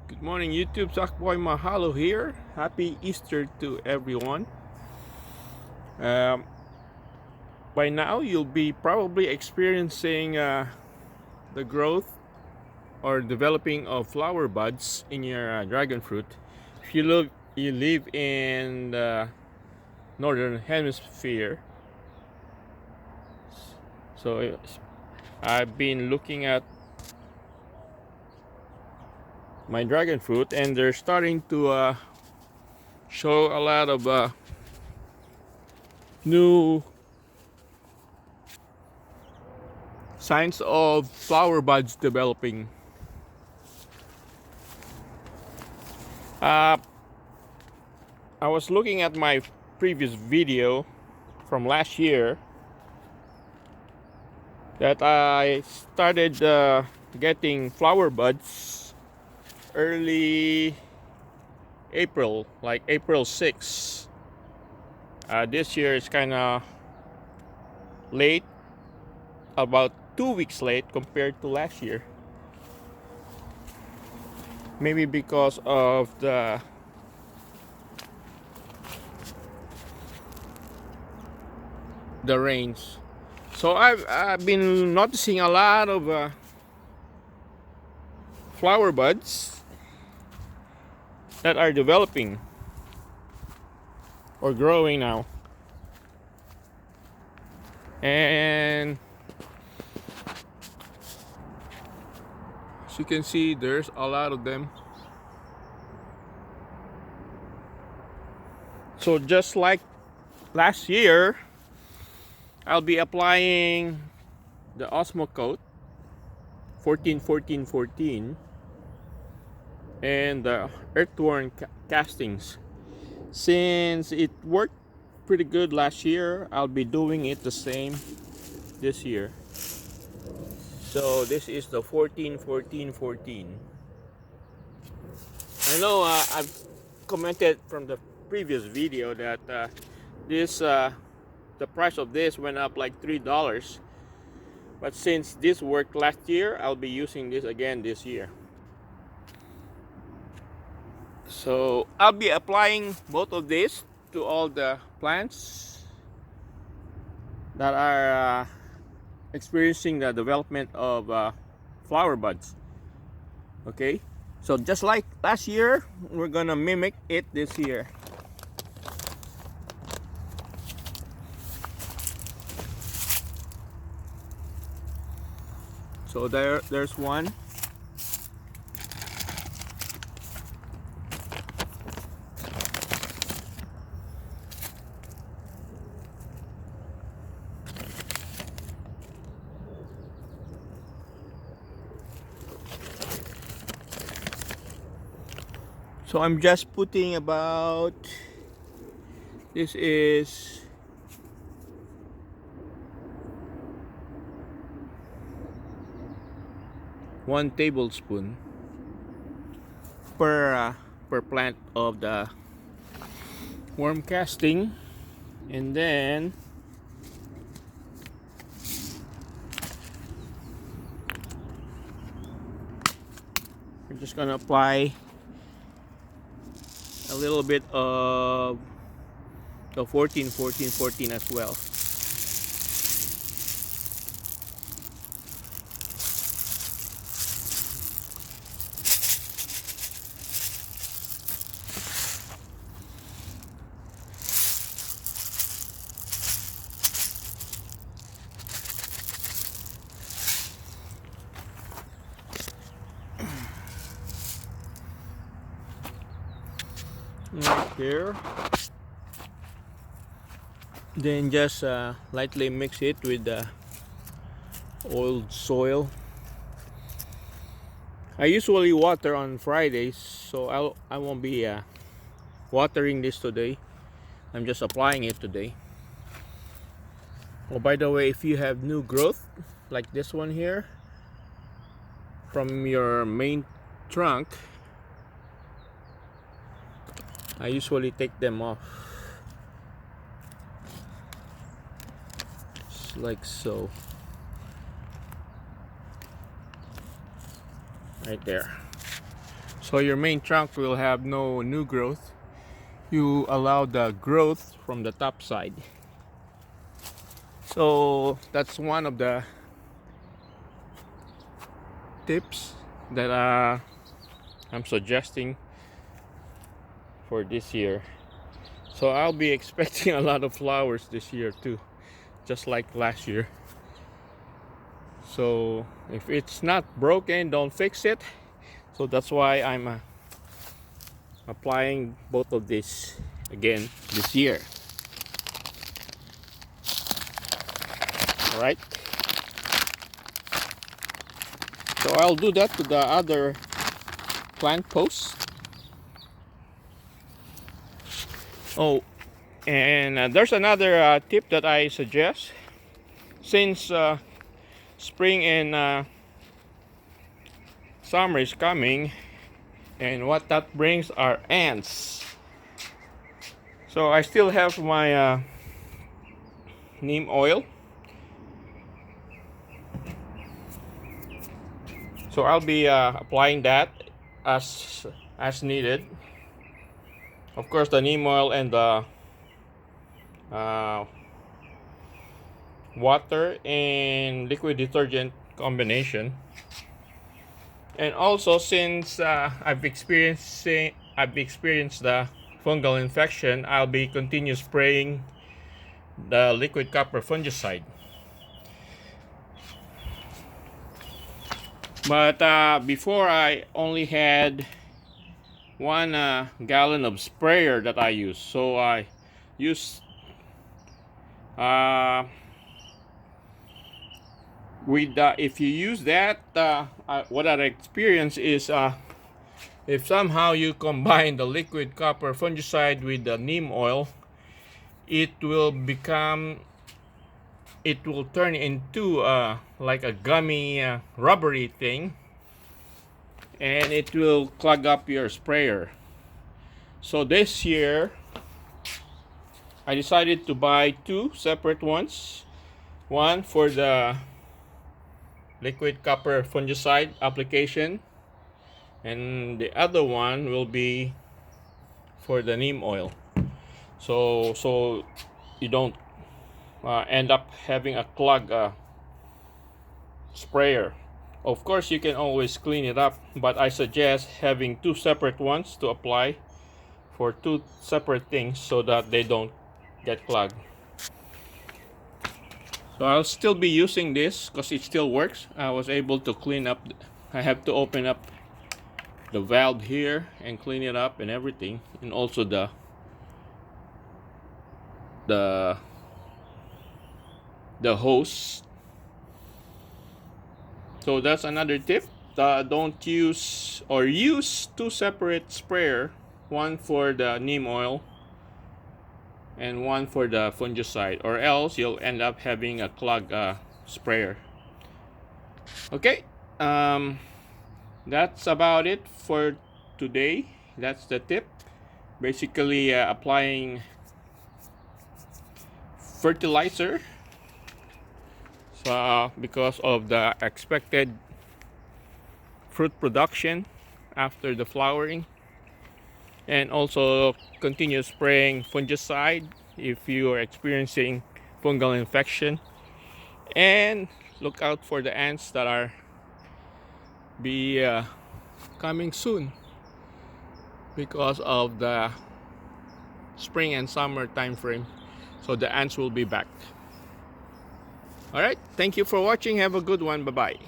Good morning, YouTube. Sackboymahalo here. Happy Easter to everyone. Um, by now, you'll be probably experiencing the growth or developing of flower buds in your dragon fruit. If you live in the northern hemisphere, so I've been looking at my dragon fruit, and they're starting to show a lot of new signs of flower buds developing. Uh, I was looking at my previous video from last year that I started getting flower buds early April, like April 6th. This year is kind of late, about 2 weeks late compared to last year. Maybe because of the rains. So I've been noticing a lot of flower buds that are developing or growing now. And as you can see, there's a lot of them. So just like last year, I'll be applying the osmocote 14-14-14 and the earthworm castings. Since it worked pretty good last year, I'll be doing it the same this year. So this is the 14-14-14. I know I've commented from the previous video that the price of this went up like $3, but since this worked last year, I'll be using this again this year. So I'll be applying both of these to all the plants that are experiencing the development of flower buds. Okay, so just like last year, we're gonna mimic it this year. So there's one. So I'm just putting about, this is 1 tablespoon per plant of the worm casting, and then we're just gonna apply a little bit of the 14-14-14 as well. Right there. Then just lightly mix it with the oiled soil. I usually water on Fridays, so I won't be watering this today. I'm just applying it today. Oh, by the way, if you have new growth like this one here from your main trunk, I usually take them off, just like so, right there. So your main trunk will have no new growth. You allow the growth from the top side. So that's one of the tips that I'm suggesting for this year. So I'll be expecting a lot of flowers this year too, just like last year. So if it's not broken, don't fix it. So that's why I'm applying both of these again this year. All right. So I'll do that to the other plant posts. Oh, and there's another tip that I suggest. Since spring and summer is coming, and what that brings are ants. So I still have my neem oil. So I'll be applying that as needed. Of course, the neem oil and the water and liquid detergent combination. And also, since I've experienced the fungal infection, I'll be continue spraying the liquid copper fungicide. But before, I only had 1 gallon of sprayer that I use. So I use if you use that, what I experience is if somehow you combine the liquid copper fungicide with the neem oil, it will turn into like a gummy rubbery thing, and it will clog up your sprayer. So this year I decided to buy 2 separate ones. One for the liquid copper fungicide application, and the other one will be for the neem oil. So you don't end up having a clog sprayer. Of course, you can always clean it up, but I suggest having 2 separate ones to apply for 2 separate things so that they don't get clogged. So I'll still be using this because it still works. I was able to clean up. I have to open up the valve here and clean it up and everything, and also the hose. So that's another tip. Don't use, or use 2 separate sprayer, one for the neem oil and one for the fungicide, or else you'll end up having a clog sprayer. Okay, that's about it for today. That's the tip. Basically applying fertilizer because of the expected fruit production after the flowering, and also continue spraying fungicide if you are experiencing fungal infection, and look out for the ants that are coming soon because of the spring and summer time frame. So the ants will be back. All right, thank you for watching. Have a good one. Bye bye.